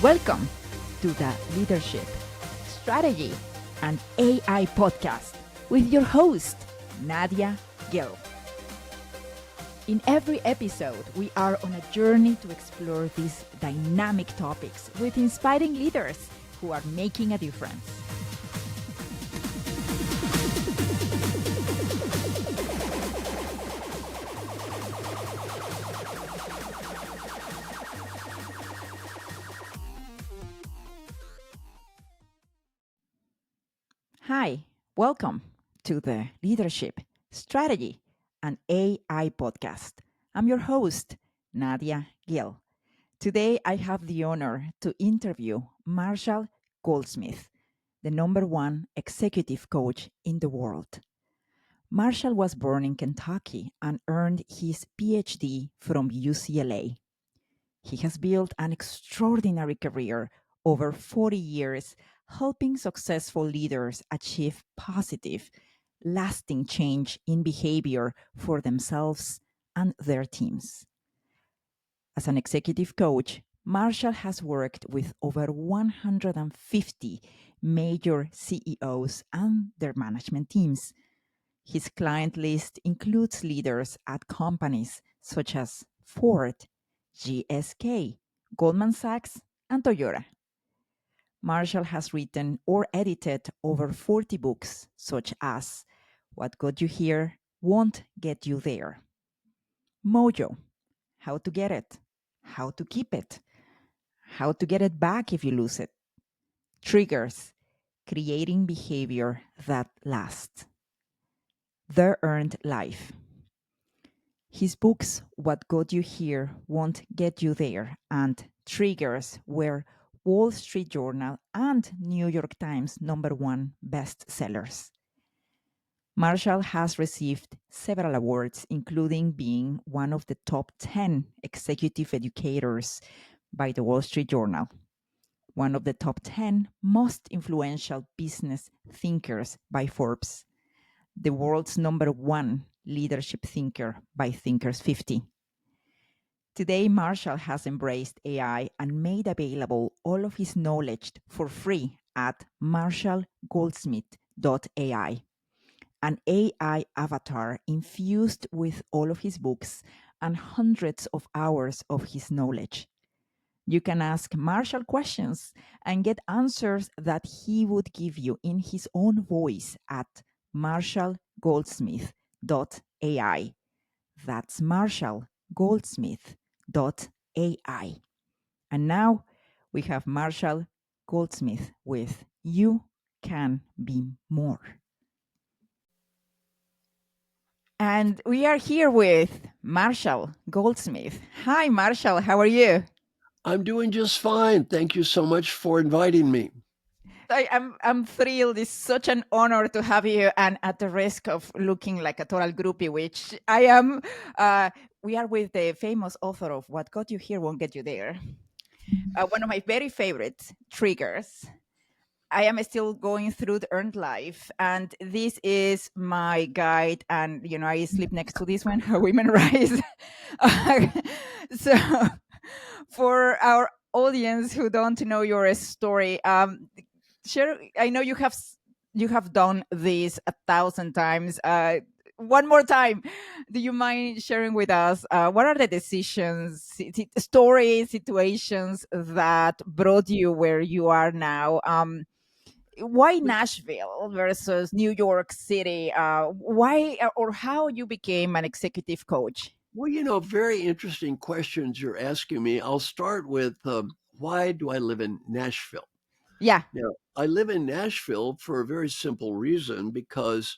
Welcome to the Leadership, Strategy, and AI podcast with your host, Nadia Gill. In every episode, we are on a journey to explore these dynamic topics with inspiring leaders who are making a difference. Hi, welcome to the Leadership, Strategy, and AI podcast. I'm your host, Nadia Gill. Today, I have the honor to interview Marshall Goldsmith, the #1 executive coach in the world. Marshall was born in Kentucky and earned his PhD from UCLA. He has built an extraordinary career over 40 years, helping successful leaders achieve positive, lasting change in behavior for themselves and their teams. As an executive coach, Marshall has worked with over 150 major CEOs and their management teams. His client list includes leaders at companies such as Ford, GSK, Goldman Sachs, and Toyota. Marshall has written or edited over 40 books, such as What Got You Here Won't Get You There, Mojo, How to Get It, How to Keep It, How to Get It Back If You Lose It, Triggers, Creating Behavior That Lasts, The Earned Life. His books, What Got You Here Won't Get You There, and Triggers were Wall Street Journal and New York Times #1 bestsellers. Marshall has received several awards, including being one of the top 10 executive educators by the Wall Street Journal, one of the top 10 most influential business thinkers by Forbes, the world's #1 leadership thinker by Thinkers 50. Today, Marshall has embraced AI and made available all of his knowledge for free at marshallgoldsmith.ai, an AI avatar infused with all of his books and hundreds of hours of his knowledge. You can ask Marshall questions and get answers that he would give you in his own voice at marshallgoldsmith.ai. That's marshallgoldsmith.ai. And now we have Marshall Goldsmith with You Can Be More. And we are here with Marshall Goldsmith. Hi, Marshall. How are you? I'm doing just fine. Thank you so much for inviting me. I'm thrilled. It's such an honor to have you. And at the risk of looking like a total groupie, which I am, we are with the famous author of What Got You Here Won't Get You There. One of my very favorite triggers. I am still going through the Earned Life, and this is my guide. And I sleep next to this one, Women Rise. So, for our audience who don't know your story, share. I know you have done this 1,000 times. One more time, do you mind sharing with us what are the decisions, stories, situations that brought you where you are now? Why Nashville versus New York City? Why or how you became an executive coach? Well, very interesting questions you're asking me. I'll start with why do I live in Nashville? Yeah. Now, I live in Nashville for a very simple reason because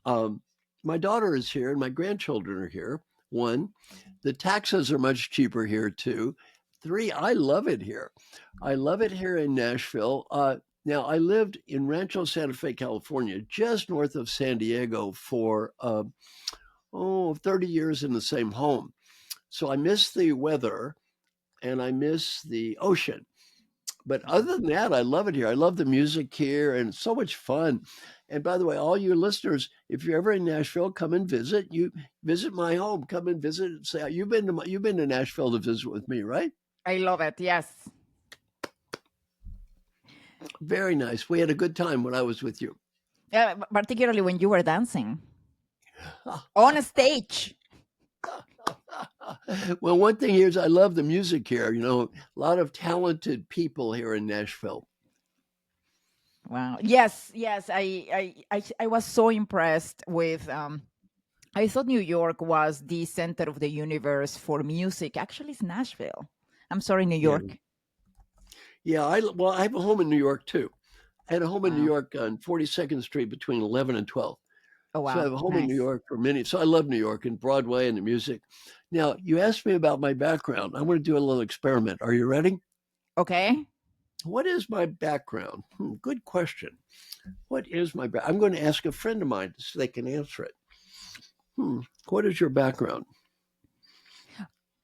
um, my daughter is here and my grandchildren are here. One, the taxes are much cheaper here, too. Three, I love it here. I love it here in Nashville. Now, I lived in Rancho Santa Fe, California, just north of San Diego for 30 years in the same home. So I miss the weather and I miss the ocean. But other than that, I love it here. I love the music here and it's so much fun. And by the way, all your listeners, if you're ever in Nashville, come and visit. You visit my home. Come and visit. Say you've been to Nashville to visit with me, right? I love it. Yes. Very nice. We had a good time when I was with you. Particularly when you were dancing on a stage. Well, one thing here is I love the music here. A lot of talented people here in Nashville. Wow. Yes, yes. I was so impressed with. I thought New York was the center of the universe for music. Actually, it's Nashville. I'm sorry, New Yeah. York. Yeah. I have a home in New York too. I had a home in New Wow. York on 42nd Street between 11 and 12. Oh, So I wow. have a home in New Nice. York for many. So I love New York and Broadway and the music. Now, you asked me about my background. I want to do a little experiment. Are you ready? Okay. What is my background? Good question. What is my background? I'm going to ask a friend of mine so they can answer it. What is your background?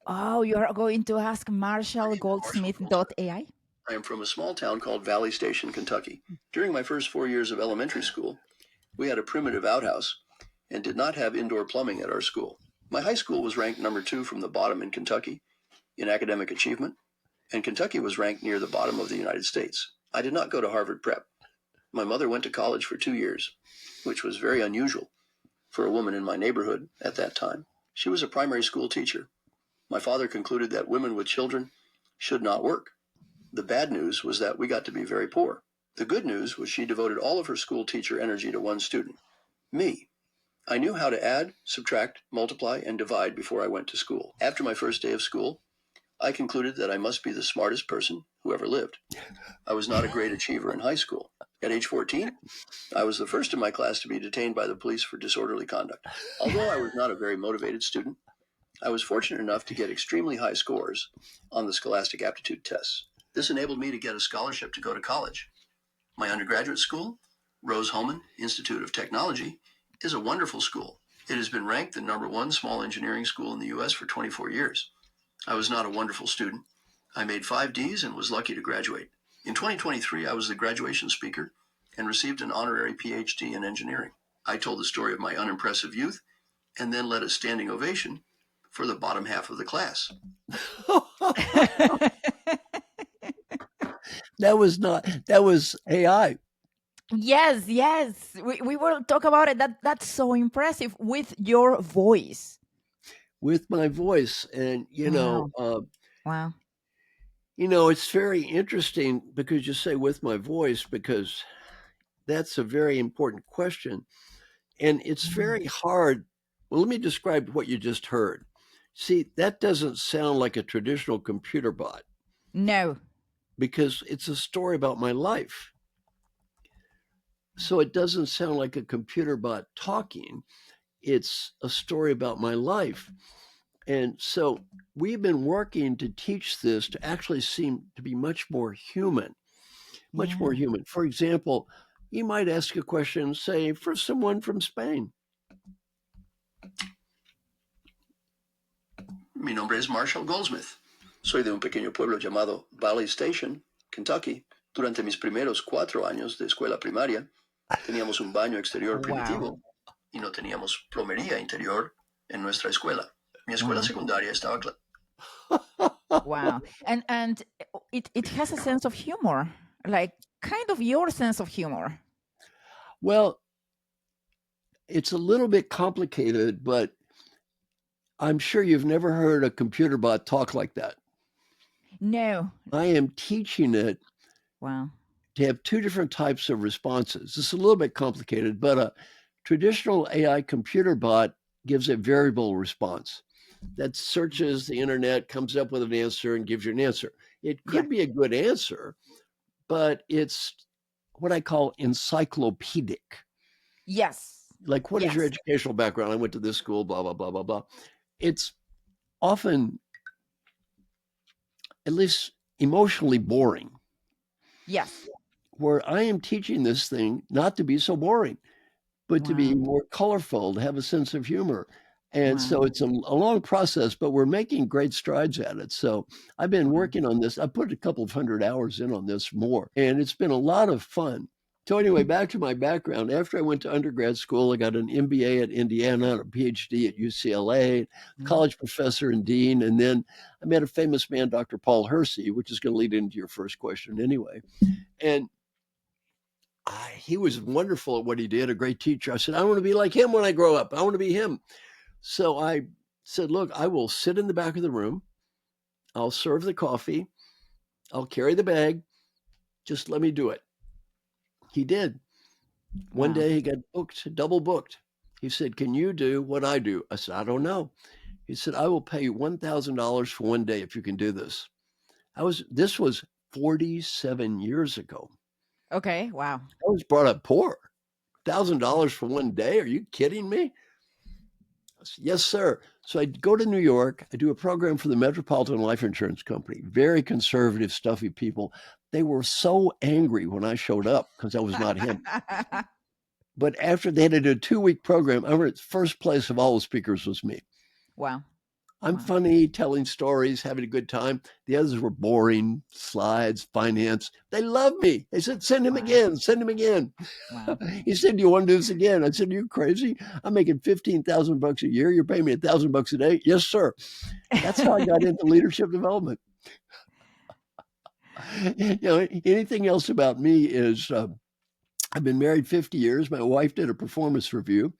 Oh, you're going to ask My Marshall name is Marshall Goldsmith Goldsmith. AI? I am from a small town called Valley Station, Kentucky. During my first 4 years of elementary school, we had a primitive outhouse and did not have indoor plumbing at our school. My high school was ranked number 2 from the bottom in Kentucky in academic achievement, and Kentucky was ranked near the bottom of the United States. I did not go to Harvard Prep. My mother went to college for 2 years, which was very unusual for a woman in my neighborhood at that time. She was a primary school teacher. My father concluded that women with children should not work. The bad news was that we got to be very poor. The good news was she devoted all of her school teacher energy to one student, me. I knew how to add, subtract, multiply, and divide before I went to school. After my first day of school, I concluded that I must be the smartest person who ever lived. I was not a great achiever in high school. At age 14, I was the first in my class to be detained by the police for disorderly conduct. Although I was not a very motivated student, I was fortunate enough to get extremely high scores on the scholastic aptitude tests. This enabled me to get a scholarship to go to college. My undergraduate school, Rose-Hulman Institute of Technology, is a wonderful school. It has been ranked the number 1 small engineering school in the U.S. for 24 years. I was not a wonderful student. I made 5 Ds and was lucky to graduate. In 2023, I was the graduation speaker and received an honorary PhD in engineering. I told the story of my unimpressive youth and then led a standing ovation for the bottom half of the class. That was AI Yes, yes. We will talk about it. That's so impressive with your voice. with my voice. And, Wow. Wow. it's very interesting because you say with my voice, because that's a very important question. And it's Mm. very hard. Well, let me describe what you just heard. See, that doesn't sound like a traditional computer bot No. because it's a story about my life. So it doesn't sound like a computer bot talking. It's a story about my life. And so we've been working to teach this to actually seem to be much more human, much more Yeah. human. For example, you might ask a question, say, for someone from Spain. Mi nombre es Marshall Goldsmith. Soy de un pequeño pueblo llamado Valley Station, Kentucky. Durante mis primeros 4 años de escuela primaria, teníamos un baño exterior Wow. primitivo y no teníamos plomería interior en nuestra escuela. Mi escuela Wow. secundaria estaba Wow. And it has a sense of humor, like kind of your sense of humor. Well, it's a little bit complicated, but I'm sure you've never heard a computer bot talk like that. No. I am teaching it Wow. to have two different types of responses. It's a little bit complicated, but a traditional AI computer bot gives a variable response that searches the internet, comes up with an answer, and gives you an answer. It Yeah. could be a good answer, but it's what I call encyclopedic. Yes. Like, what is your Yes. educational background? I went to this school, blah, blah, blah, blah, blah. It's often, at least emotionally boring, Yes. where I am teaching this thing not to be so boring, but to be Wow. more colorful, to have a sense of humor. And Wow. so it's a long process, but we're making great strides at it. So I've been Wow. working on this. I put a couple of 100 hours in on this more, and it's been a lot of fun. So anyway, back to my background. After I went to undergrad school, I got an MBA at Indiana and a PhD at UCLA, Mm. college professor and dean. And then I met a famous man, Dr. Paul Hersey, which is going to lead into your first question anyway. And he was wonderful at what he did, a great teacher. I said, I want to be like him when I grow up. I want to be him. So I said, look, I will sit in the back of the room. I'll serve the coffee. I'll carry the bag. Just let me do it. He did. One Wow. day he got booked, double booked. He said, can you do what I do? I said, I don't know. He said, I will pay you $1,000 for one day if you can do this. This was 47 years ago. Okay. Wow. I was brought up poor. $1,000 for one day? Are you kidding me? I said, yes, sir. So I go to New York. I do a program for the Metropolitan Life Insurance Company. Very conservative, stuffy people. They were so angry when I showed up because I was not him. But after they had to do a 2-week program, I remember first place of all the speakers was me. Wow. I'm Wow. funny, telling stories, having a good time. The others were boring, slides, finance. They loved me. They said, send him Wow. again, send him again. Wow. He said, do you want to do this again? I said, are you crazy? I'm making $15,000 a year. You're paying me $1,000 a day? Yes, sir. That's how I got into leadership development. Anything else about me is I've been married 50 years. My wife did a performance review,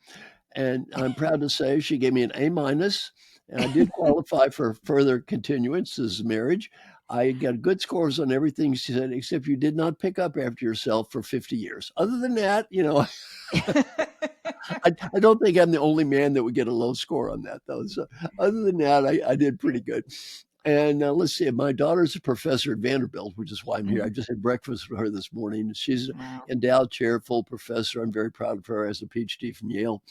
and I'm proud to say she gave me an A minus. And I did qualify for further continuance as marriage. I got good scores on everything she said, except you did not pick up after yourself for 50 years. Other than that, I don't think I'm the only man that would get a low score on that, though. So other than that, I did pretty good. And let's see, my daughter's a professor at Vanderbilt, which is why I'm here. I just had breakfast with her this morning. She's an Wow. endowed chair, full professor. I'm very proud of her as a PhD from Yale.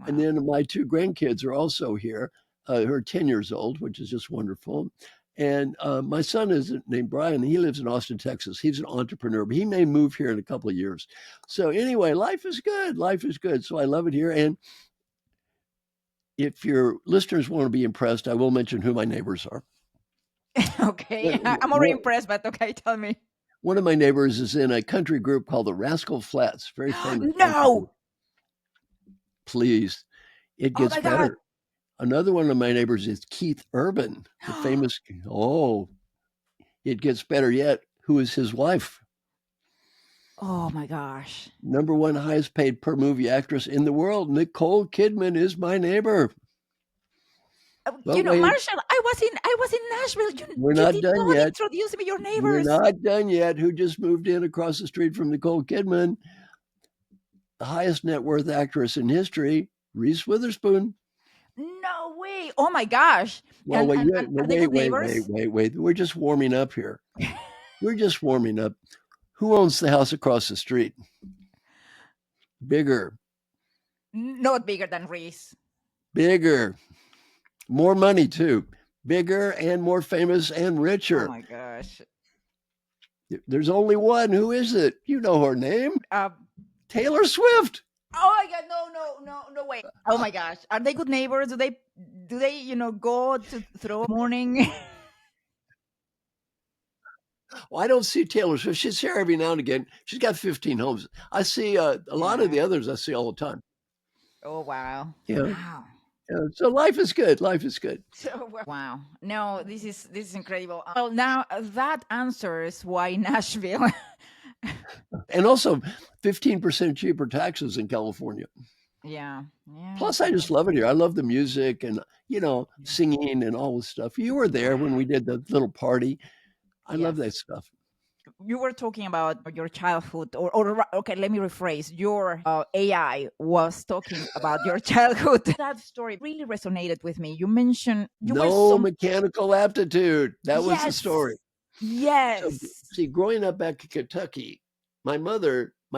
And Wow. then my 2 grandkids are also here. Her 10 years old, which is just wonderful. And my son is named Brian. He lives in Austin, Texas. He's an entrepreneur, but he may move here in a couple of years. So anyway, life is good. Life is good. So I love it here. And if your listeners want to be impressed, I will mention who my neighbors are. Okay. I'm already impressed, but okay, tell me. One of my neighbors is in a country group called the Rascal Flats, very famous country group. No. Please, it Oh gets my God. better. Another one of my neighbors is Keith Urban, the famous, it gets better yet. Who is his wife? Oh my gosh. Number 1 highest paid per movie actress in the world. Nicole Kidman is my neighbor. But wait, Marshall, I was in Nashville. we're You not did done not yet. introduce me your We're neighbors. not done yet. Who just moved in across the street from Nicole Kidman? The highest net worth actress in history, Reese Witherspoon. No way. Oh my gosh. Well, wait, And are they good neighbors? wait. We're just warming up here. We're just warming up. Who owns the house across the street? Bigger, Not bigger than Reese. bigger, more money too. Bigger and more famous and Oh richer. my gosh. There's only one. Who is it? You know her name. Taylor Swift. Oh my God. No way. Oh my gosh. Are they good neighbors? Do they go to throw morning? Well, I don't see Taylor Swift. She's here every now and again. She's got 15 homes. I see a lot of the others I see all the time. Oh wow. Yeah. Wow. So life is good. Life is good. Wow. No, this is incredible. Well, now that answers why Nashville. And also 15% cheaper taxes in California. Yeah. Plus, I just love it here. I love the music and, singing and all this stuff. You were there when we did the little party. I love that stuff. You were talking about your childhood, or okay, let me rephrase. Your AI was talking about your childhood. That story really resonated with me. You mentioned you were No mechanical aptitude. That was the story. Yes. So, see, growing up back in Kentucky, my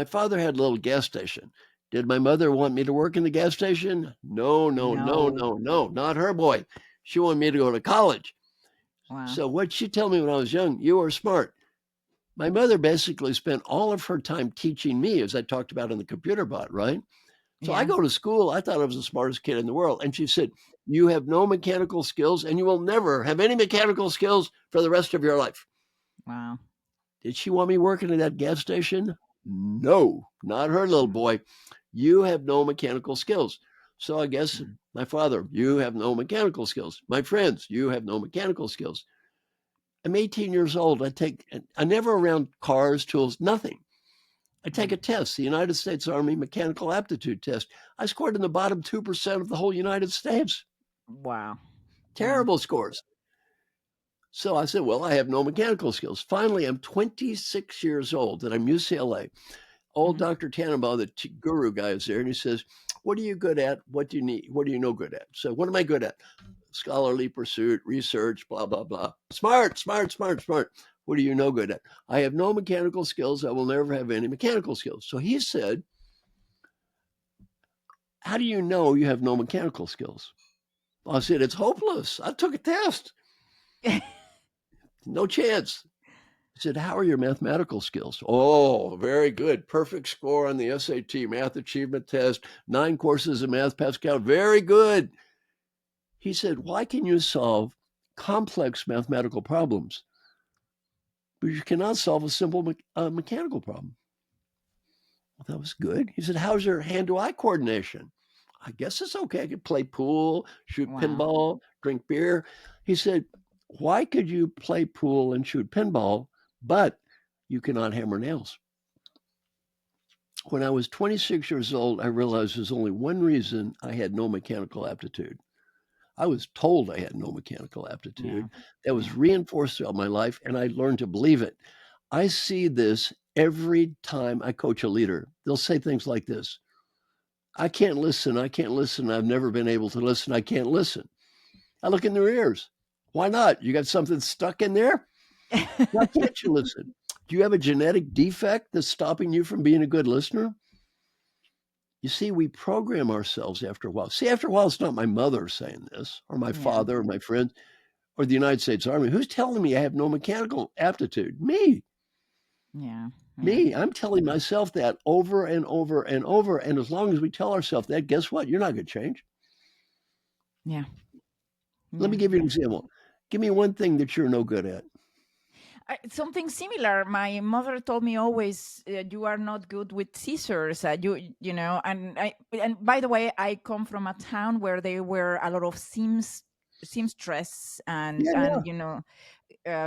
father had a little gas station. Did my mother want me to work in the gas station? No, not her boy. She wanted me to go to college. Wow. So what'd she tell me when I was young? You are smart. My mother basically spent all of her time teaching me, as I talked about in the computer bot, right? So I go to school. I thought I was the smartest kid in the world. And she said, you have no mechanical skills and you will never have any mechanical skills for the rest of your life. Wow. Did she want me working at that gas station? No, not her little boy. You have no mechanical skills. So I guess my father, you have no mechanical skills. My friends, you have no mechanical skills. I'm 18 years old. I never around cars, tools, nothing. I take a test, the United States Army Mechanical Aptitude Test. I scored in the bottom 2% of the whole United States. Wow. Terrible scores. So I said, well, I have no mechanical skills. Finally, I'm 26 years old and I'm UCLA. Old Dr. Tannenbaum, the guru guy, is there, and he says, what are you good at? What do you need? What do you know good at? So what am I good at? Scholarly pursuit, research, blah, blah, blah. Smart, smart, smart, smart. What do you know good at? I have no mechanical skills. I will never have any mechanical skills. So he said, how do you know you have no mechanical skills? I said, it's hopeless. I took a test. No chance. I said, how are your mathematical skills? Oh, very good. Perfect score on the SAT math achievement test. 9 courses of math, Pascal. Very good. He said, why can you solve complex mathematical problems, but you cannot solve a simple mechanical problem? Well, that was good. He said, how's your hand-to-eye coordination? I guess it's okay. I could play pool, shoot pinball, drink beer. He said, why could you play pool and shoot pinball, but you cannot hammer nails? When I was 26 years old, I realized there's only one reason I had no mechanical aptitude. I was told I had no mechanical aptitude. That was reinforced throughout my life, and I learned to believe it. I see this every time I coach a leader. They'll say things like this: I can't listen. I can't listen. I've never been able to listen. I can't listen. I look in their ears. Why not? You got something stuck in there? Why can't you listen? Do you have a genetic defect that's stopping you from being a good listener? You see, we program ourselves after a while. See, after a while, it's not my mother saying this, or my father, or my friends, or the United States Army. Who's telling me I have no mechanical aptitude? Me. Me. I'm telling myself that over and over and over. And as long as we tell ourselves that, guess what? You're not going to change. Let me give you an example. Give me one thing that you're no good at. Something similar. My mother told me always, "You are not good with scissors." You know, and by the way, I come from a town where there were a lot of seamstress and you know,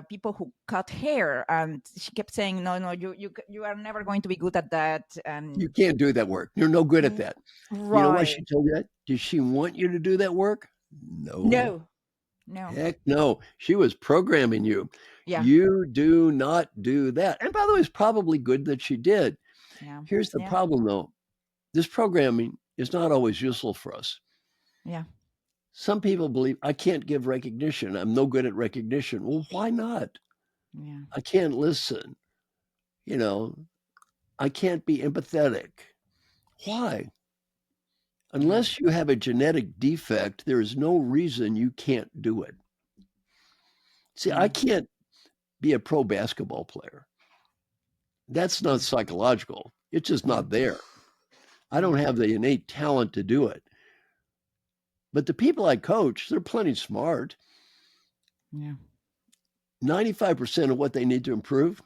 people who cut hair, and she kept saying, "No, you are never going to be good at that." And you can't do that work. You're no good at that. Right. You know why she told you that? Did she want you to do that work? No. Heck no. She was programming you. You do not do that. And by the way, it's probably good that she did. Here's the problem, though. This programming is not always useful for us. Some people believe, I can't give recognition. I'm no good at recognition. Well, why not? I can't listen. You know, I can't be empathetic. Why? Unless you have a genetic defect, there is no reason you can't do it. See, I can't be a pro basketball player. That's not psychological. It's just not there. I don't have the innate talent to do it. But the people I coach, they're plenty smart. 95% of what they need to improve,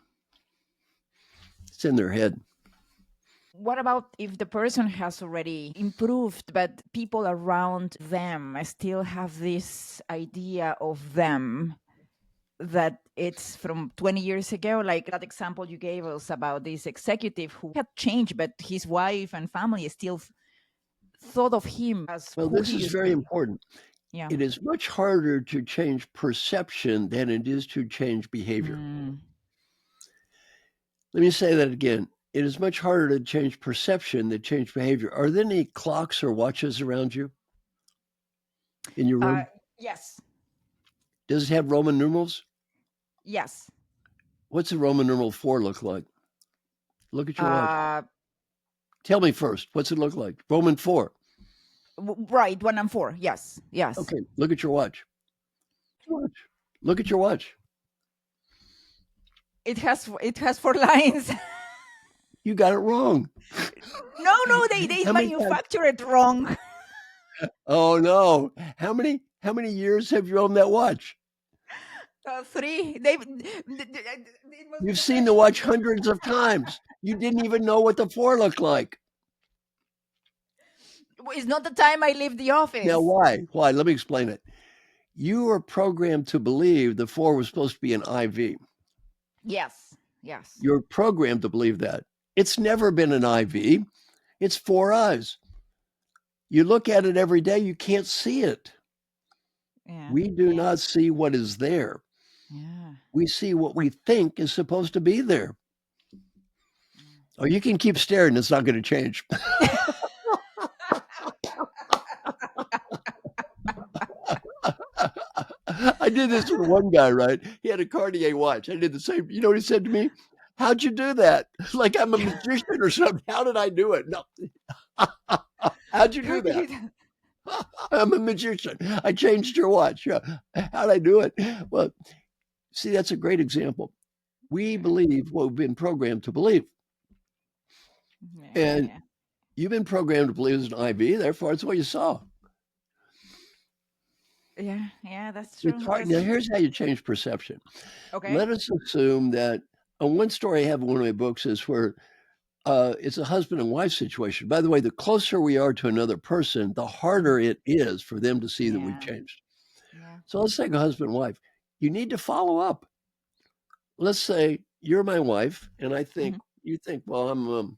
it's in their head. What about if the person has already improved, but people around them still have this idea of them that it's from 20 years ago? Like that example you gave us about this executive who had changed, but his wife and family still thought of him as well. This is very important. It is much harder to change perception than it is to change behavior. Let me say that again. It is much harder to change perception than change behavior. Are there any clocks or watches around you in your room? Yes. Does it have Roman numerals? Yes. What's a Roman numeral 4 look like? Look at your watch. Tell me first. What's it look like? Roman 4. Right, 1 and 4. Yes. Okay, look at your watch. Look at your watch. It has 4 lines. You got it wrong. No, they manufacture it wrong. Oh no! How many years have you owned that watch? 3. You've seen the watch hundreds of times. You didn't even know what the 4 looked like. It's not the time I leave the office. Now, why? Why? Let me explain it. You were programmed to believe the 4 was supposed to be an IV. Yes. You're programmed to believe that. It's never been an IV. It's 4 eyes. You look at it every day, you can't see it. Yeah. We do Yeah. not see what is there. Yeah. We see what we think is supposed to be there. Mm. Oh, you can keep staring, it's not going to change. I did this with one guy, right? He had a Cartier watch. I did the same. You know what he said to me? How'd you do that? Like I'm a magician or something. How did I do it? No. How'd you How do can that? you do- I'm a magician. I changed your watch. Yeah. How'd I do it? Well, see, that's a great example. We Yeah. believe what we've been programmed to believe. Yeah. And Yeah. you've been programmed to believe it's an IV, therefore it's what you saw. Yeah. Yeah. That's It's true. hard. That's Now, true. here's how you change perception. Okay. Let us assume that one story I have in one of my books is where it's a husband and wife situation. By the way, the closer we are to another person, the Mhm. harder it is for them to see that we've Yeah. changed. Yeah. So let's take a husband and wife. You need to follow up. Let's say you're my wife, and I think Hmm. you think, well, I'm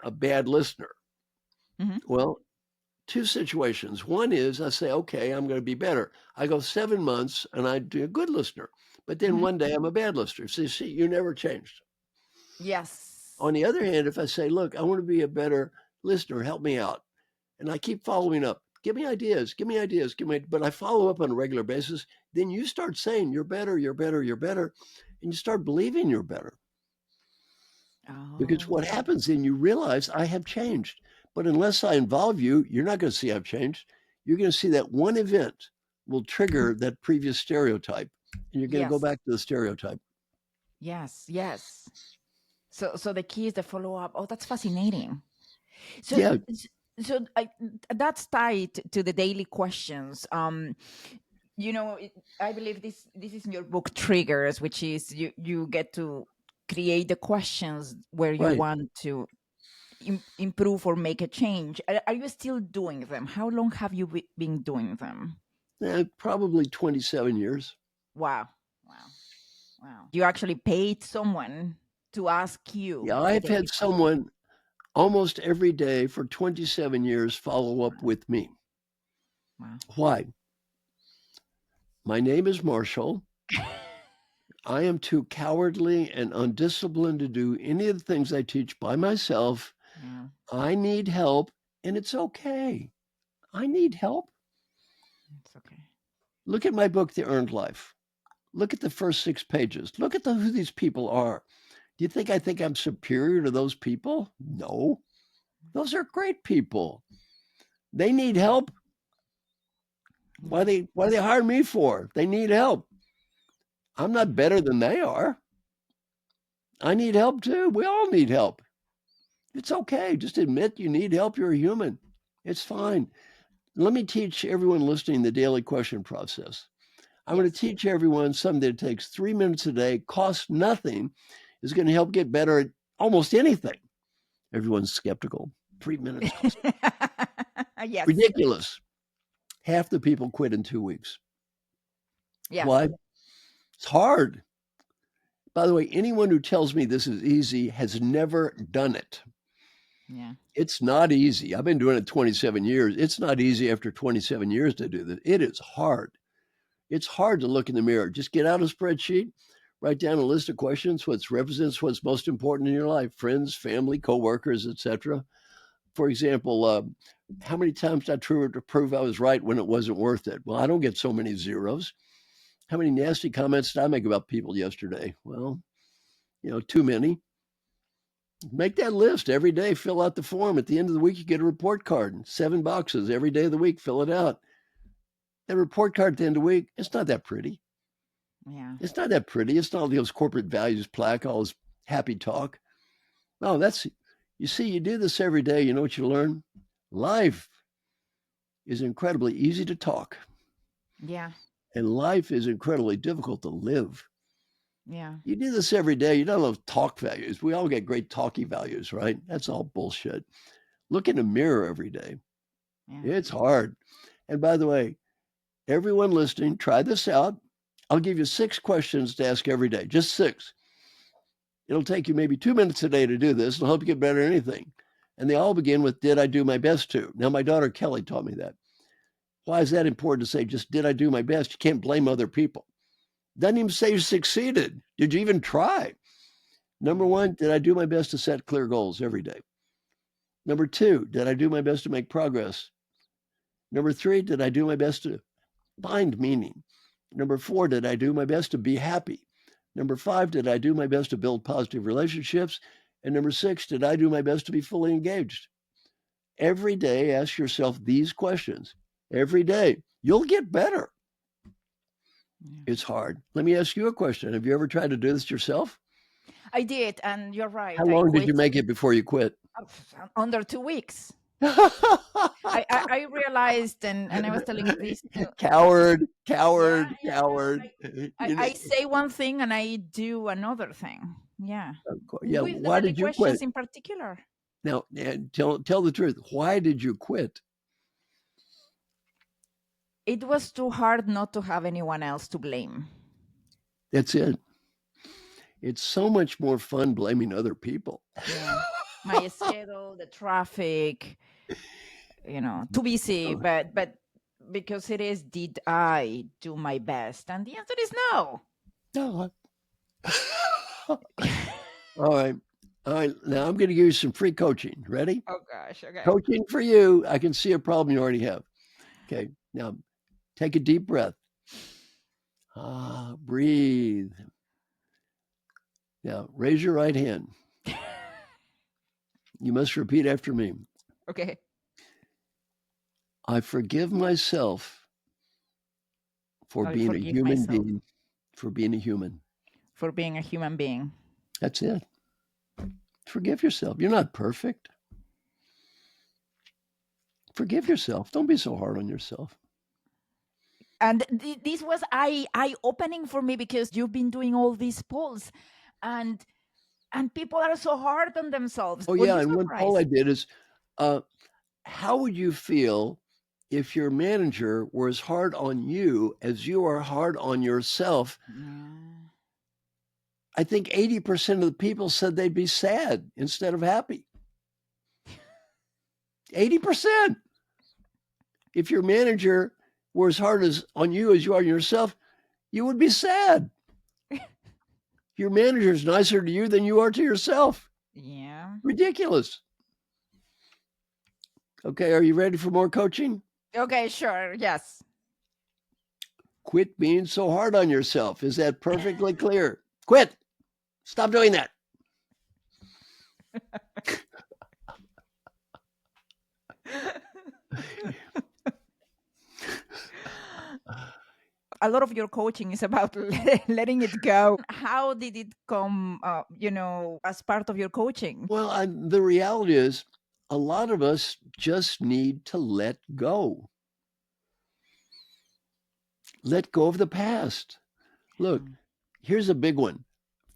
a bad listener. Hmm. Well, two situations. One is I say, okay, I'm going to be better. I go 7 months and I do a good listener. But then Hmm. one day I'm a bad listener. See, you never changed. Yes. On the other hand, if I say, look, I want to be a better listener, help me out. And I keep following up. Give me ideas, give me ideas, but I follow up on a regular basis. Then you start saying you're better, you're better, you're better. And you start believing you're better. Because what Oh. happens then you realize I have changed. But unless I involve you, you're not going to see I've changed. You're going to see that one event will trigger that previous stereotype. And you're going to go Yes. back to the stereotype. Yes. Yes. So the key is the follow up. Oh, that's fascinating. So Yeah, so that's tied to the daily questions. I believe this is in your book Triggers, which is you get to create the questions where you right. want to improve or make a change. Are you still doing them? How long have you been doing them? Probably 27 years. Wow. Wow. Wow. You actually paid someone to ask Yeah, you the I've daily had question. someone almost every day for 27 years follow up with me. Wow. Why? My name is Marshall. I am too cowardly and undisciplined to do any of the things I teach by myself. Yeah. I need help, and it's okay. I need help. It's okay. Look at my book, The Earned Life. Look at the first 6 pages. Look at who these people are. Do you think I think I'm superior to those people? No. Those are great people. They need help. Yeah. Why they hire me for? They need help. I'm not better than they are. I need help too. We all need help. It's okay. Just admit you need help. You're a human. It's fine. Let me teach everyone listening the daily question process. I'm going to Yes. teach everyone something that takes 3 minutes a day, costs nothing, is going to help get better at almost anything. Everyone's skeptical. 3 minutes costs Yes. ridiculous. Half the people quit in 2 weeks. Yes. Why? It's hard. By the way, anyone who tells me this is easy has never done it. Yeah. It's not easy. I've been doing it 27 years. It's not easy after 27 years to do this. It is hard. It's hard to look in the mirror. Just get out a spreadsheet, write down a list of questions, what represents what's most important in your life, friends, family, coworkers, etc. For example, how many times did I prove I was right when it wasn't worth it? Well, I don't get so many zeros. How many nasty comments did I make about people yesterday? Well, too many. Make that list every day. Fill out the form. At the end of the week, you get a report card. 7 boxes every day of the week. Fill it out. That report card at the end of the week, it's not that pretty. Yeah. It's not that pretty. It's not all those corporate values plaque, all this happy talk. No, you see, you do this every day. You know what you learn? Life is incredibly easy to talk, Yeah. and life is incredibly difficult to live. Yeah. You do this every day. You don't have talk values. We all get great talky values, right? That's all bullshit. Look in the mirror every day. Yeah. It's hard. And by the way, everyone listening, try this out. I'll give you 6 questions to ask every day, just 6. It'll take you maybe 2 minutes a day to do this. It'll help you get better at anything. And they all begin with, did I do my best to? Now, my daughter Kelly taught me that. Why is that important to say, just did I do my best? You can't blame other people. Doesn't even say you succeeded. Did you even try? Number one, did I do my best to set clear goals every day? Number two, did I do my best to make progress? Number three, did I do my best to find meaning? Number four, did I do my best to be happy? Number five, did I do my best to build positive relationships? And number six, did I do my best to be fully engaged? Every day, ask yourself these questions. Every day, you'll get better. Yeah. It's hard. Let me ask you a question. Have you ever tried to do this yourself? I did, and you're right. How I long did quit you make it before you quit? under 2 weeks. I realized, and I was telling this to Coward. yeah, I You say one thing and I do another thing. Yeah. yeah. With the Why money did you questions quit? in particular. Now, tell the truth. Why did you quit? It was too hard not to have anyone else to blame. That's it. It's so much more fun blaming other people. Yeah. My schedule, the traffic, too busy, but because it is, did I do my best? And the answer is no. No. All right. All right. Now I'm going to give you some free coaching. Ready? Oh gosh, okay. Coaching for you. I can see a problem you already have. Okay. Now take a deep breath. Breathe. Now raise your right hand. You must repeat after me. Okay. I forgive myself for I being a forgive human myself being, for being a human. for being a human being. That's it. Forgive yourself. You're not perfect. Forgive yourself. Don't be so hard on yourself. And this was eye-opening for me, because you've been doing all these polls, and people are so hard on themselves. Oh, Were yeah. you And one poll I surprised? did is how would you feel if your manager were as hard on you as you are hard on yourself? Yeah. I think 80% of the people said they'd be sad instead of happy. 80%. If your manager were as hard on you as you are on yourself, you would be sad. Your manager is nicer to you than you are to yourself. Yeah. Ridiculous. Okay, are you ready for more coaching? Okay, sure. Yes. Quit being so hard on yourself. Is that perfectly clear? Quit. Stop doing that. A lot of your coaching is about letting it go. How did it come, as part of your coaching? Well, the reality is a lot of us just need to let go. Let go of the past. Look, here's a big one.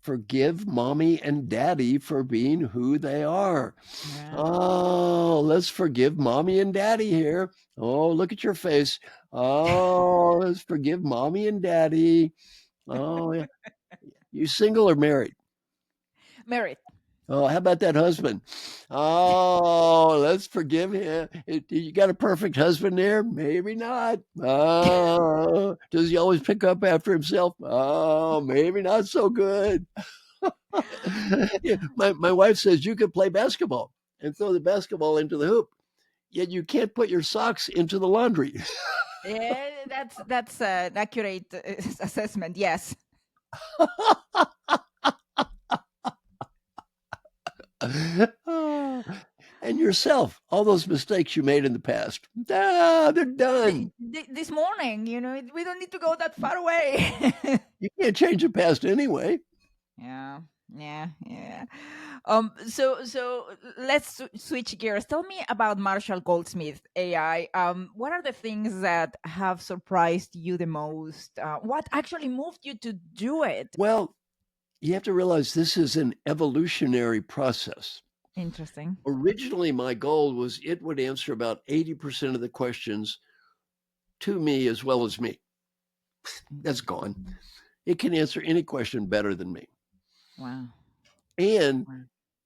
Forgive mommy and daddy for being who they are. Yeah. Oh, let's forgive mommy and daddy here. Oh, look at your face. Oh, let's forgive mommy and daddy. Oh, yeah. You single or married? Married. Oh, how about that husband? Oh, let's forgive him. You got a perfect husband there? Maybe not. Oh, does he always pick up after himself? Oh, maybe not so good. Yeah, my wife says you could play basketball and throw the basketball into the hoop, yet you can't put your socks into the laundry. Yeah, that's an accurate assessment. Yes. And yourself, all those mistakes you made in the past, they're done. This morning, we don't need to go that far away. You can't change the past anyway. Yeah. So let's switch gears. Tell me about Marshall Goldsmith AI. What are the things that have surprised you the most? What actually moved you to do it? Well, you have to realize this is an evolutionary process. Interesting. Originally, my goal was it would answer about 80% of the questions to me as well as me. That's gone. It can answer any question better than me. Wow. And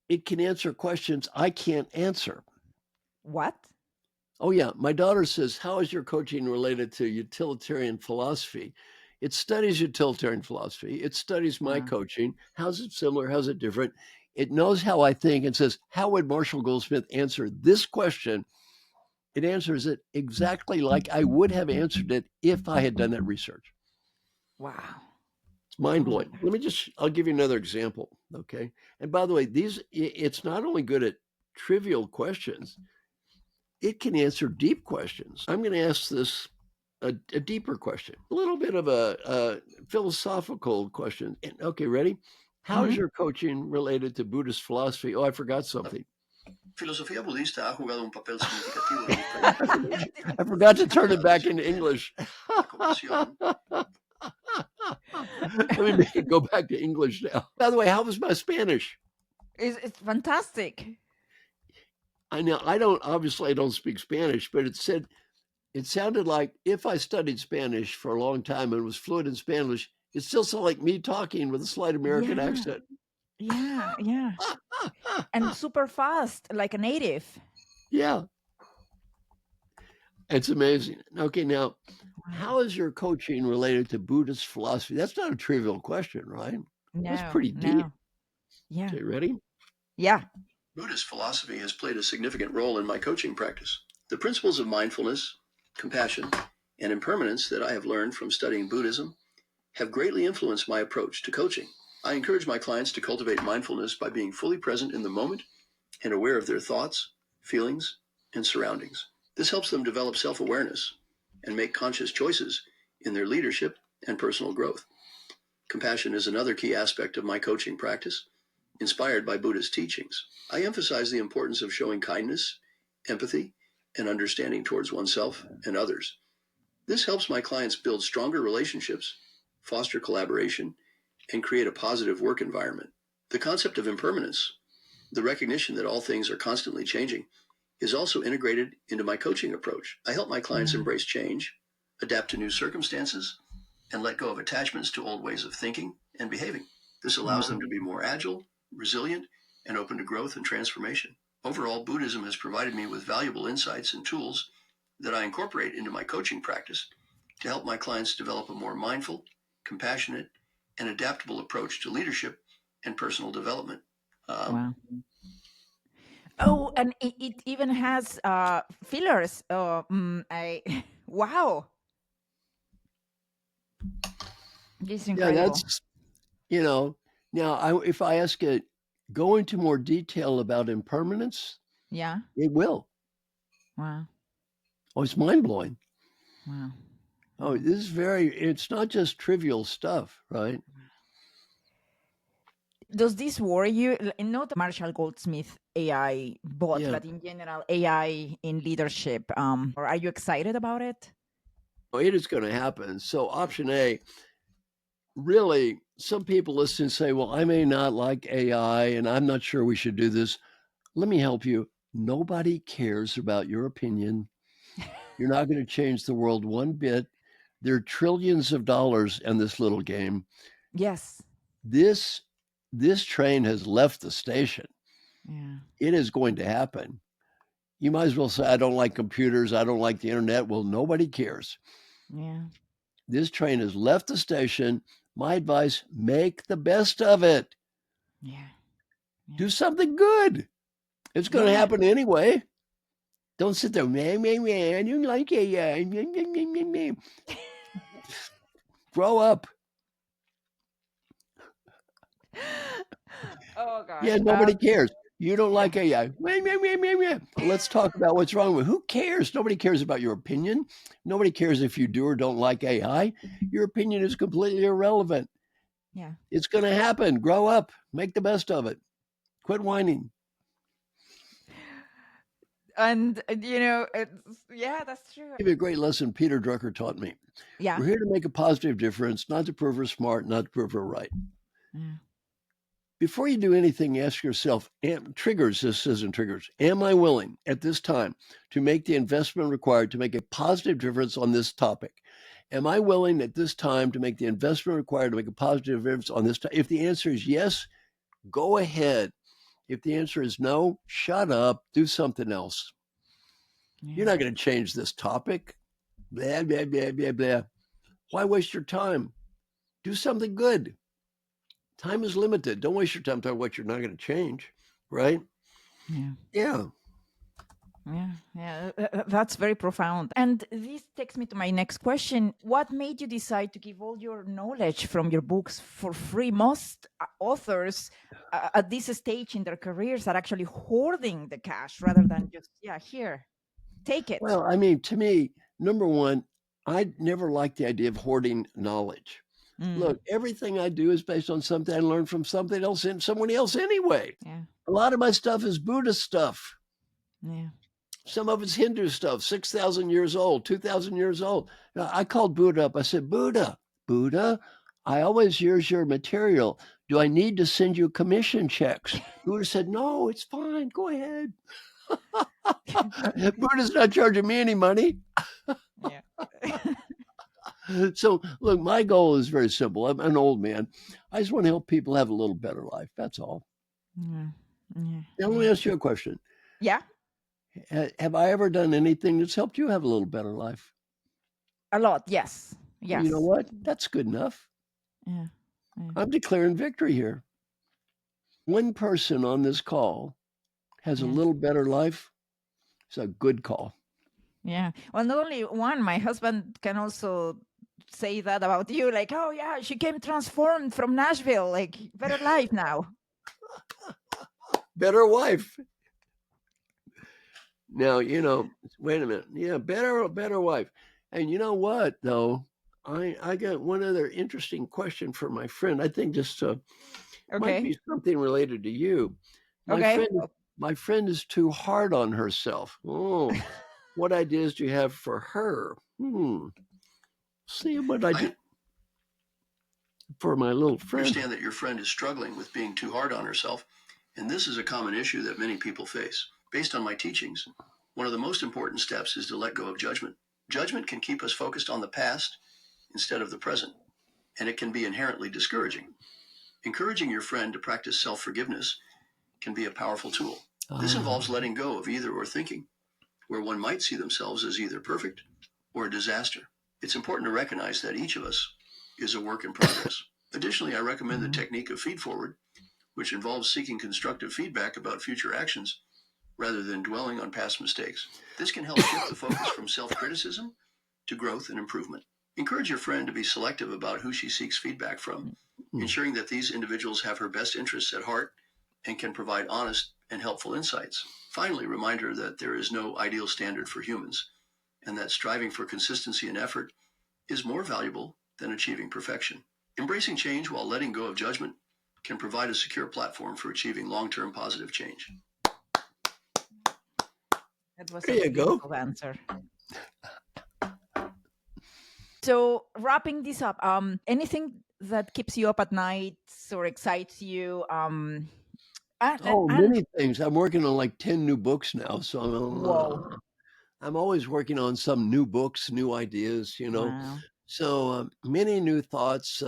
it can answer questions I can't answer. What? Oh, yeah. My daughter says, how is your coaching related to utilitarian philosophy? It studies utilitarian philosophy. It studies my Wow. coaching. How's it similar? How's it different? It knows how I think and says, how would Marshall Goldsmith answer this question? It answers it exactly like I would have answered it if I had done that research. Wow. It's mind Oh my blowing. I'll give you another example. Okay. And by the way, it's not only good at trivial questions, it can answer deep questions. I'm going to ask this a deeper question, a little bit of a philosophical question. Okay, ready? How is your coaching related to Buddhist philosophy? Oh, I forgot something. Filosofía budista ha jugado un papel significativo en mi trayectoria. I forgot to turn it back into English. Let me make it go back to English now. By the way, how was my Spanish? It's fantastic. I know I don't speak Spanish, but it sounded like if I studied Spanish for a long time and was fluent in Spanish, it still sounded like me talking with a slight American accent. Yeah. And super fast, like a native. Yeah, it's amazing. Okay, now, how is your coaching related to Buddhist philosophy? That's not a trivial question, right? That's pretty deep. Yeah. Okay, ready? Yeah. Buddhist philosophy has played a significant role in my coaching practice. The principles of mindfulness, compassion, and impermanence that I have learned from studying Buddhism have greatly influenced my approach to coaching. I encourage my clients to cultivate mindfulness by being fully present in the moment and aware of their thoughts, feelings, and surroundings. This helps them develop self-awareness and make conscious choices in their leadership and personal growth. Compassion is another key aspect of my coaching practice, inspired by Buddhist teachings. I emphasize the importance of showing kindness, empathy, and understanding towards oneself and others. This helps my clients build stronger relationships, foster collaboration, and create a positive work environment. The concept of impermanence, the recognition that all things are constantly changing, is also integrated into my coaching approach. I help my clients embrace change, adapt to new circumstances, and let go of attachments to old ways of thinking and behaving. This allows them to be more agile, resilient, and open to growth and transformation. Overall, Buddhism has provided me with valuable insights and tools that I incorporate into my coaching practice to help my clients develop a more mindful, compassionate, and adaptable approach to leadership and personal development. Wow. Oh, and it even has fillers. Wow. This is Yeah, incredible. now if I ask it, go into more detail about impermanence, Yeah. it will. Wow. Oh, it's mind blowing. Wow. Oh, it's not just trivial stuff, right? Does this worry you? Not Marshall Goldsmith AI bot, Yeah. but in general, AI in leadership. Or are you excited about it? Oh, it is going to happen. So, option A, really, some people listen and say, well, I may not like AI and I'm not sure we should do this. Let me help you. Nobody cares about your opinion. You're not going to change the world one bit. There are trillions of dollars in this little game. Yes. This train has left the station. Yeah. It is going to happen. You might as well say, I don't like computers. I don't like the internet. Well, nobody cares. Yeah. This train has left the station. My advice, make the best of it. Yeah. Do something good. It's going to Yeah. happen anyway. Don't sit there, man, I don't like AI. Grow up. Oh gosh. Yeah, nobody cares. You don't Yeah. like AI. Let's talk about what's wrong with it. Who cares? Nobody cares about your opinion. Nobody cares if you do or don't like AI. Your opinion is completely irrelevant. Yeah. It's going to happen. Grow up. Make the best of it. Quit whining. And yeah, that's true. I'll give you a great lesson Peter Drucker taught me. Yeah. We're here to make a positive difference, not to prove we're smart, not to prove we're right. Yeah. Before you do anything, ask yourself, this isn't triggers, am I willing at this time to make the investment required to make a positive difference on this topic? Am I willing at this time to make the investment required to make a positive difference on this? If the answer is yes, Go ahead. If the answer is no, shut up. Do something else. You're not going to change this topic. Blah, blah, blah, blah, blah. Why waste your time? Do something good. Time is limited. Don't waste your time talking what you're not going to change, right? Yeah. Yeah. That's very profound. And this takes me to my next question. What made you decide to give all your knowledge from your books for free? Most authors at this stage in their careers are actually hoarding the cash rather than just, here, take it. Well, I mean, to me, number one, I never liked the idea of hoarding knowledge. Look, everything I do is based on something I learned from something else in someone else anyway. Yeah. A lot of my stuff is Buddhist stuff. Yeah. Some of it's Hindu stuff, 6,000 years old, 2,000 years old. Now, I called Buddha up. I said, Buddha, I always use your material. Do I need to send you commission checks? Buddha said, no, it's fine. Go ahead. Buddha's not charging me any money. Yeah. So, look, my goal is very simple. I'm an old man. I just want to help people have a little better life. That's all. Now, let me ask you a question. Yeah. Have I ever done anything that's helped you have a little better life? A lot. Yes. Yes. Well, you know what? That's good enough. Yeah. I'm declaring victory here. One person on this call has a little better life. It's a good call. Yeah. Well, not only one, my husband can also say that about you. Like, oh, yeah, she came transformed from Nashville. Like, better life now. Better wife. Now, wait a minute. Yeah, better wife. And you know what, though? I got one other interesting question for my friend. I think this might be something related to you. My friend is too hard on herself. Oh, what ideas do you have for her? See what I do for my little friend. I understand that your friend is struggling with being too hard on herself, and this is a common issue that many people face. Based on my teachings, one of the most important steps is to let go of judgment. Judgment can keep us focused on the past instead of the present, and it can be inherently discouraging. Encouraging your friend to practice self-forgiveness can be a powerful tool. This involves letting go of either or thinking, where one might see themselves as either perfect or a disaster. It's important to recognize that each of us is a work in progress. Additionally, I recommend the technique of feed-forward, which involves seeking constructive feedback about future actions rather than dwelling on past mistakes. This can help shift the focus from self-criticism to growth and improvement. Encourage your friend to be selective about who she seeks feedback from, ensuring that these individuals have her best interests at heart and can provide honest and helpful insights. Finally, remind her that there is no ideal standard for humans, and that striving for consistency and effort is more valuable than achieving perfection. Embracing change while letting go of judgment can provide a secure platform for achieving long-term positive change. That was there a you go. beautiful answer. So wrapping this up, anything that keeps you up at night or excites you? Many things. I'm working on like 10 new books now. So Whoa. I'm always working on some new books, new ideas, Wow. So many new thoughts.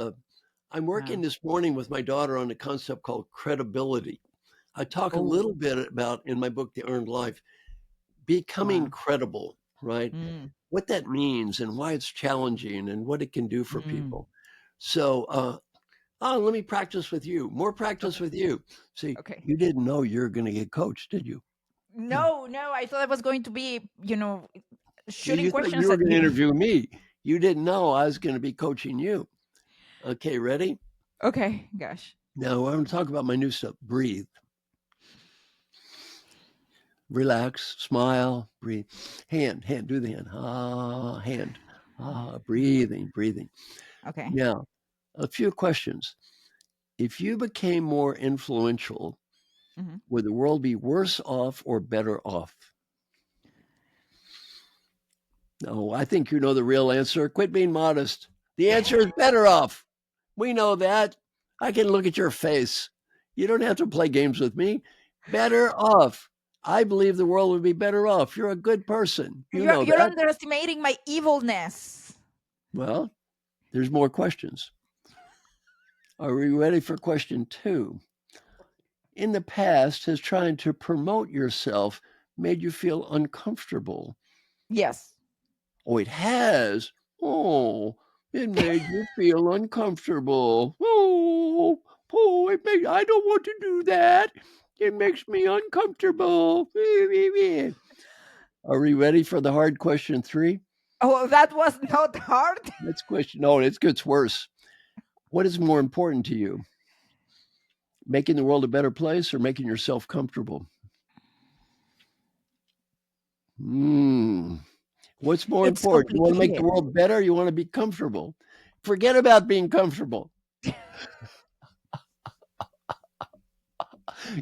I'm working Wow. this morning with my daughter on a concept called credibility. I talk a little bit about in my book, The Earned Life, becoming credible, right? What that means and why it's challenging and what it can do for people. So, let me practice with you. More practice with you. See, you didn't know you're going to get coached, did you? No, I thought I was going to be, shooting You thought questions you were at going to you. interview me. You didn't know I was going to be coaching you. Okay, ready? Okay, gosh. Now, I'm going to talk about my new stuff. Breathe. Relax, smile, breathe. Hand, do the hand. Hand. Breathing. Okay. Now, a few questions. If you became more influential, would the world be worse off or better off? No, I think you know the real answer. Quit being modest. The answer is better off. We know that. I can look at your face. You don't have to play games with me. Better off. I believe the world would be better off. You're a good person. You know You're that. underestimating my evilness. Well, there's more questions. Are we ready for question 2? in the past has trying to promote yourself made you feel uncomfortable? Yes. Oh, it has. Oh, it made you feel uncomfortable. Oh, I don't want to do that. It makes me uncomfortable. Are we ready for the hard question 3? Oh, that was not hard. Next question. Oh, it gets worse. What is more important to you? Making the world a better place or making yourself comfortable? What's more It's important? You want to make the complicated. world better? Or you want to be comfortable? Forget about being comfortable.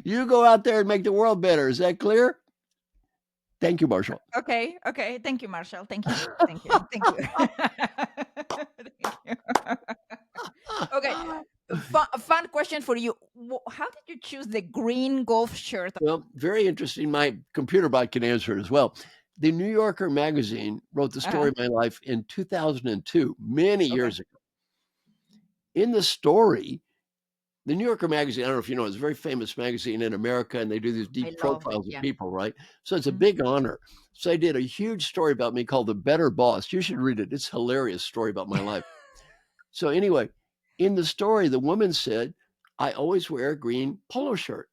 You go out there and make the world better. Is that clear? Thank you, Marshall. Okay. Okay. Thank you, Marshall. Thank you. Thank you. Thank you. Thank you. Okay. Fun question for you. How did you choose the green golf shirt? Well, very interesting. My computer bot can answer it as well. The New Yorker magazine wrote the story of my life in 2002, many Okay. years ago. In the story, the New Yorker magazine, I don't know if you know, it's a very famous magazine in America, and they do these I deep love it. profiles of Yeah. people, right? So it's a Mhm. big honor. So I did a huge story about me called The Better Boss. You should read it. It's a hilarious story about my life. So anyway, in the story, the woman said, I always wear a green polo shirt.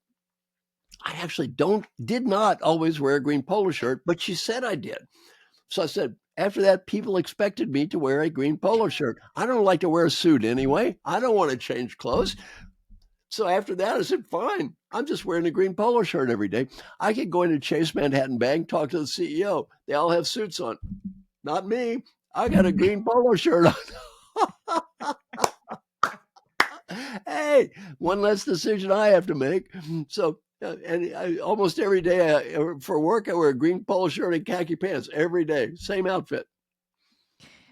I actually did not always wear a green polo shirt, but she said I did. So I said, after that, people expected me to wear a green polo shirt. I don't like to wear a suit anyway. I don't want to change clothes. So after that, I said, fine, I'm just wearing a green polo shirt every day. I could go into Chase Manhattan Bank, talk to the CEO. They all have suits on. Not me. I got a green polo shirt on. Hey, one less decision I have to make. So, almost every day for work, I wear a green polo shirt and khaki pants every day. Same outfit.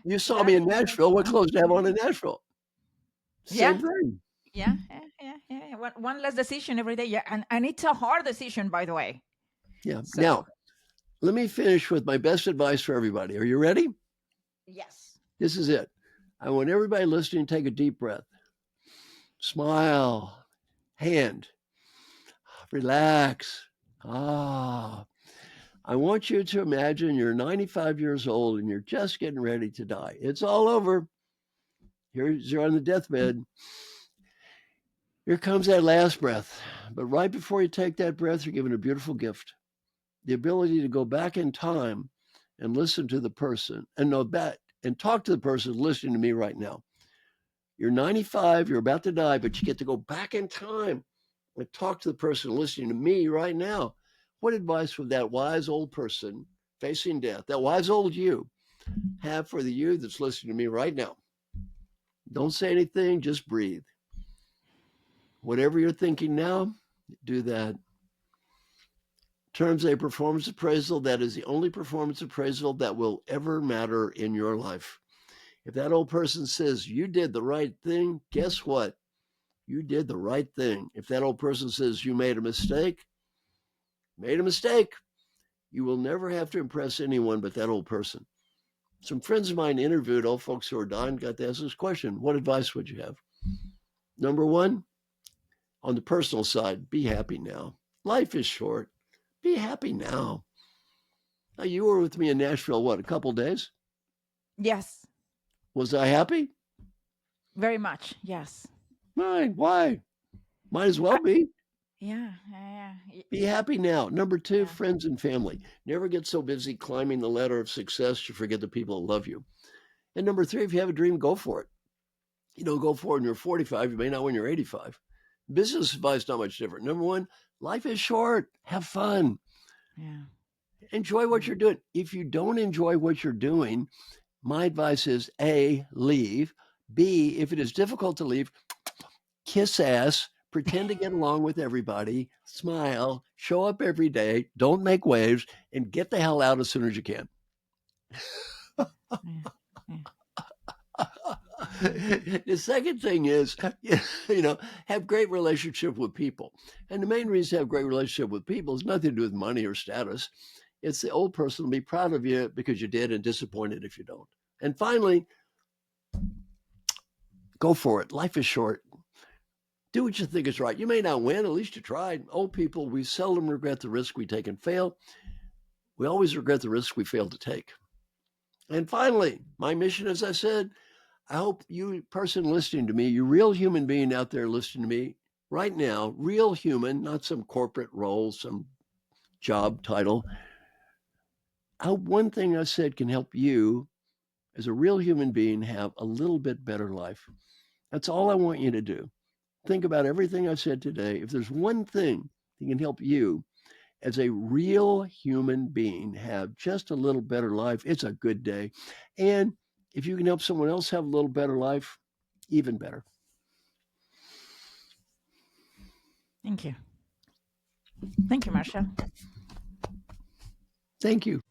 You saw me in That's Nashville. What fun. clothes do I have on in Nashville? Yeah. Same thing. Yeah. Yeah. One less decision every day. Yeah. And it's a hard decision, by the way. Yeah. So, Now, let me finish with my best advice for everybody. Are you ready? yes. This is it. I want everybody listening to take a deep breath. Smile. Hand. Relax. Ah. I want you to imagine you're 95 years old and you're just getting ready to die. It's all over. You're on the deathbed. Here comes that last breath. But right before you take that breath, you're given a beautiful gift, the ability to go back in time and listen to the person and know that and talk to the person listening to me right now. You're 95, you're about to die, but you get to go back in time and talk to the person listening to me right now. What advice would that wise old person facing death, that wise old you, have for the you that's listening to me right now? Don't say anything, just breathe. Whatever you're thinking now, do that. In terms of a performance appraisal, that is the only performance appraisal that will ever matter in your life. If that old person says you did the right thing, guess what? You did the right thing. If that old person says you made a mistake, you will never have to impress anyone but that old person. Some friends of mine interviewed old folks who are dying, got to ask this question: what advice would you have? Number one, on the personal side, be happy now. Life is short. Be happy now. Now, you were with me in Nashville, what, a couple days? Yes. Was I happy? Very much. Yes. Why? Might as well I, be. yeah. Be happy now. Number two, Yeah. friends and family. Never get so busy climbing the ladder of success you forget the people that love you. And number three, if you have a dream, go for it. You don't go for it when you're 45, you may not when you're 85. Business advice, not much different. Number one, life is short. Have fun. Yeah. Enjoy what you're doing. If you don't enjoy what you're doing, my advice is A, leave. B, if it is difficult to leave, kiss ass, pretend to get along with everybody, smile, show up every day, don't make waves, and get the hell out as soon as you can. Yeah. Yeah. The second thing is, have great relationship with people. And the main reason to have great relationship with people is nothing to do with money or status. It's the old person will be proud of you because you did and disappointed if you don't. And finally, go for it. Life is short. Do what you think is right. You may not win, at least you tried. Old people, we seldom regret the risk we take and fail. We always regret the risk we fail to take. And finally, my mission, as I said, I hope you person listening to me, you real human being out there listening to me right now, real human, not some corporate role, some job title. I hope one thing I said can help you as a real human being have a little bit better life. That's all I want you to do. Think about everything I said today. If there's one thing that can help you as a real human being have just a little better life, it's a good day. And if you can help someone else have a little better life, even better. Thank you. Thank you, Marshall. Thank you.